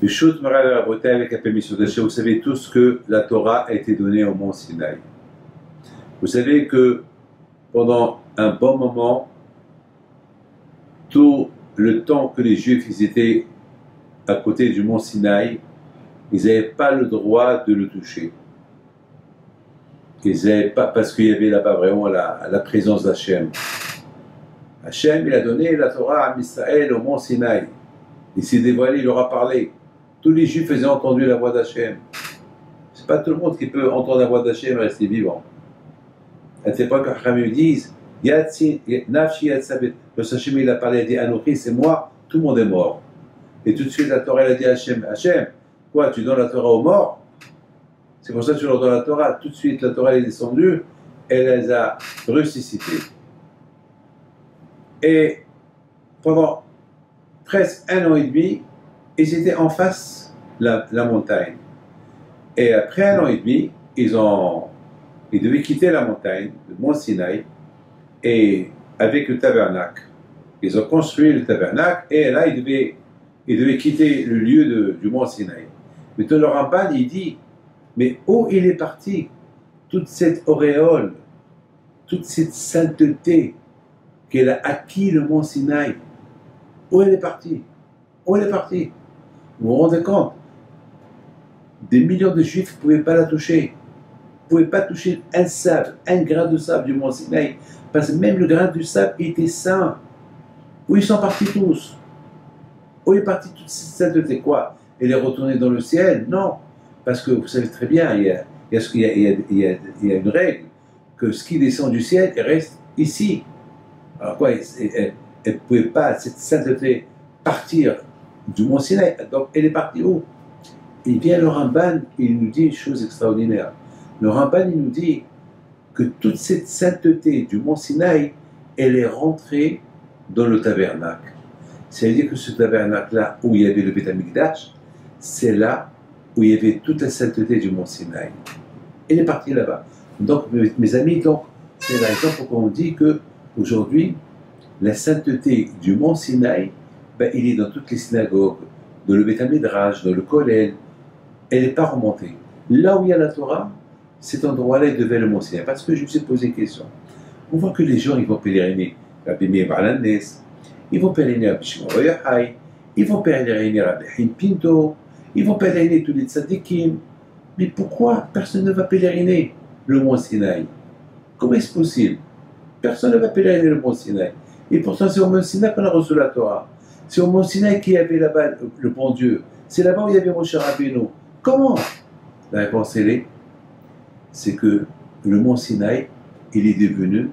Bishut Mara Rabotai, avec la permission d'Hachem, vous savez tous que la Torah a été donnée au mont Sinaï. Vous savez que pendant un bon moment, tout le temps que les Juifs ils étaient à côté du mont Sinaï, ils n'avaient pas le droit de le toucher. Ils n'avaient pas, parce qu'il y avait là-bas vraiment la présence d'Hachem. Hachem, il a donné la Torah à Israël au mont Sinaï. Il s'est dévoilé, il leur a parlé. Tous les Juifs avaient entendu la voix d'Hachem. C'est pas tout le monde qui peut entendre la voix d'Hachem et rester vivant. À cette époque, les disent, le Hachem il a parlé, il a dit Anochi, c'est moi, tout le monde est mort. Et tout de suite, la Torah elle a dit à Hachem, Hachem, quoi, tu donnes la Torah aux morts? C'est pour ça que tu leur donnes la Torah. Tout de suite, la Torah elle est descendue, elle les a ressuscités. Et pendant presque 1 an et demi, ils étaient en face de la montagne. Et après 1 an et demi, ils devaient quitter la montagne, le mont Sinaï, et avec le tabernacle. Ils ont construit le tabernacle, et là, ils devaient quitter le lieu du mont Sinaï. Mais le Ramban, il dit, mais où il est parti? Toute cette auréole, toute cette sainteté qu'elle a acquis le mont Sinaï, où elle est partie? Où elle est partie? Vous vous rendez compte? Des millions de Juifs ne pouvaient pas la toucher. Vous ne pouvez pas toucher un sable, un grain de sable du mont Sinaï, parce que même le grain du sable était saint. Où ils sont partis tous? Où est partie toute cette sainteté? Quoi? Elle est retournée dans le ciel? Non. Parce que vous savez très bien, il y a une règle, que ce qui descend du ciel reste ici. Alors quoi, elle ne pouvait pas, cette sainteté, partir du mont Sinaï. Donc elle est partie où? Et bien le Ramban, il nous dit une chose extraordinaire. Le Ramban, il nous dit que toute cette sainteté du mont Sinaï, elle est rentrée dans le tabernacle. C'est-à-dire que ce tabernacle-là, où il y avait le Beth Amikdash, c'est là où il y avait toute la sainteté du mont Sinaï. Elle est partie là-bas. Donc, mes amis, c'est la raison pourquoi on dit que aujourd'hui, la sainteté du mont Sinaï, ben, il est dans toutes les synagogues, dans le Beth Midrash, dans le Kollel. Elle n'est pas remontée. Là où il y a la Torah, cet endroit-là, il devait le mont Sinaï. Parce que je me suis posé une question. On voit que les gens, ils vont pèleriner Rabbi Meir Baal HaNes, ils vont pèleriner Rabbi Shimon Bar Yochai, ils vont pèleriner Rabbi Chaim Pinto, ils vont pèleriner tous les tzadikim. Mais pourquoi personne ne va pèleriner le mont Sinaï? Comment est-ce possible? Personne ne va pèleriner le mont Sinaï. Et pourtant, c'est au mont Sinaï qu'on a reçu la Torah. C'est au mont Sinaï qu'il y avait là-bas le bon Dieu. C'est là-bas où il y avait Moshe Rabbeinu. Comment? La réponse, c'est que le mont Sinaï, il est devenu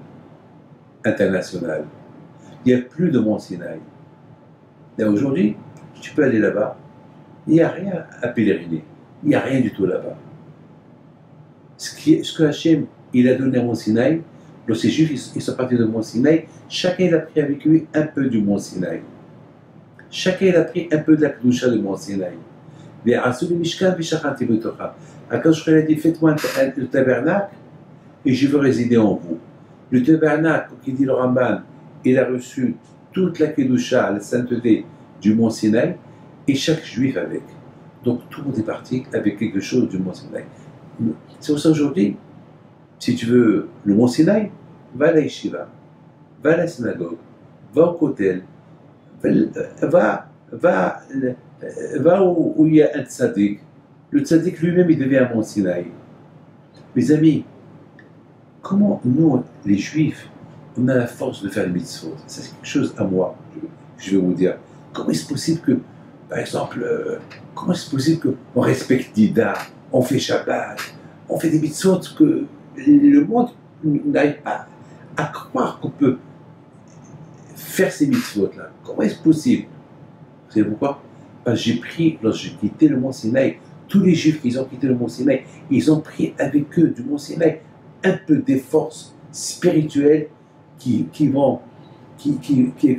international. Il n'y a plus de mont Sinaï. Et aujourd'hui, tu peux aller là-bas, il n'y a rien à pèleriner. Il n'y a rien du tout là-bas. Ce que Hachem, il a donné à mont Sinaï, lorsque les Juifs ils sont partis de mont Sinaï, chacun il a pris avec lui un peu du mont Sinaï. Chacun il a pris un peu de la Kedusha du mont Sinaï. Akadosh a dit, faites-moi le tabernacle et je veux résider en vous. Le tabernacle, qui dit le Ramban, il a reçu toute la Kedusha, la sainteté du mont Sinaï, et chaque Juif avec. Donc tout le monde est parti avec quelque chose du mont Sinaï. C'est pour ça aujourd'hui, si tu veux le mont Sinaï, va à la yeshiva, va à la synagogue, va au kotel, va où il y a un tzaddik. Le tzaddik lui-même, il devient un mont Sinaï. Mes amis, comment nous, les Juifs, on a la force de faire les mitzvot? C'est quelque chose à moi, je vais vous dire. Comment est-ce possible que, par exemple, comment est-ce possible qu'on respecte Dida, on fait Shabbat, on fait des mitzvot que le monde n'arrive pas à croire qu'on peut faire ces mitzvot-là? Comment est-ce possible? Vous savez pourquoi? Parce que j'ai pris, lorsque j'ai quitté le mont Sinaï, tous les Juifs qui ont quitté le mont Sinaï, ils ont pris avec eux du mont Sinaï un peu des forces spirituelles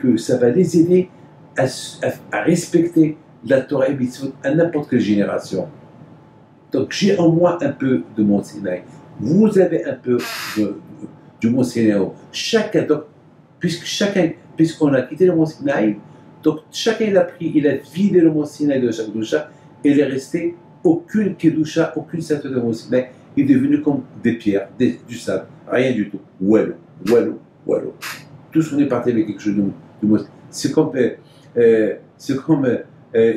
que ça va les aider à respecter la Torah et mitzvot à n'importe quelle génération. Donc j'ai en moi un peu de mont Sinaï. Vous avez un peu du mont Sinaï. Chacun, donc, puisqu'on a quitté le mont Sinaï, donc chacun il a vidé le mont Sinaï de chaque doucha il est resté aucune kedusha, aucune sainteté au Mont Sinaï. Il est devenu comme des pierres, du sable, rien du tout. Wallo, wallo, wallo. Tout ce qu'on est parti avec quelque chose de Mont Sinaï. C'est comme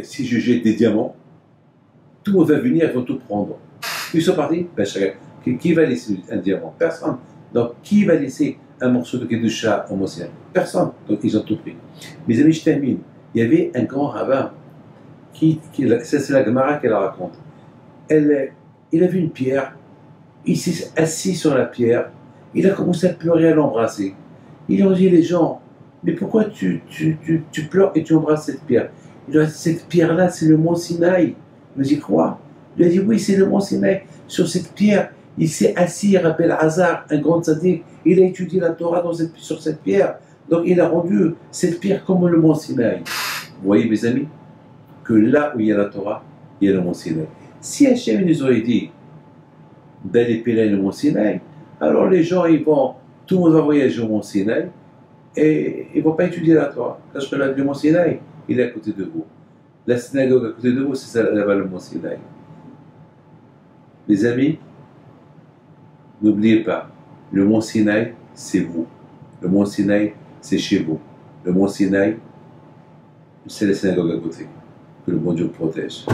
si je jette des diamants, tout le monde va venir, ils vont tout prendre. Ils sont partis, ben, qui va laisser un diamant? Personne. Donc, qui va laisser un morceau de kedusha au Mont Sinaï? Personne. Donc, ils ont tout pris. Mes amis, je termine. Il y avait un grand rabbin, ça c'est la Gemara qu'elle raconte. Il a vu une pierre, il s'est assis sur la pierre, il a commencé à pleurer, à l'embrasser. Ils ont dit, les gens, mais pourquoi tu pleures et tu embrasses cette pierre? Il a dit, cette pierre-là, c'est le Mont Sinaï. Mais j'y crois. Il a dit, oui, c'est le Mont Sinaï. Sur cette pierre, il s'est assis, il rappelle Hazar, un grand tzaddik, il a étudié la Torah sur cette pierre. Donc il a rendu cette pierre comme le Mont Sinaï. Vous voyez, mes amis, que là où il y a la Torah, il y a le Mont Sinaï. Si Hachem nous aurait dit d'aller péler le Mont Sinaï, alors les gens, tout le monde va voyager au Mont Sinaï et ils ne vont pas étudier la Torah. Parce que le Mont Sinaï, il est à côté de vous. La synagogue à côté de vous, c'est ça là-bas le Mont Sinaï. Les amis, n'oubliez pas, le Mont Sinaï, c'est vous. Le Mont Sinaï, c'est chez vous. Le Mont Sinaï, c'est la synagogue à côté. Que le bon Dieu protège.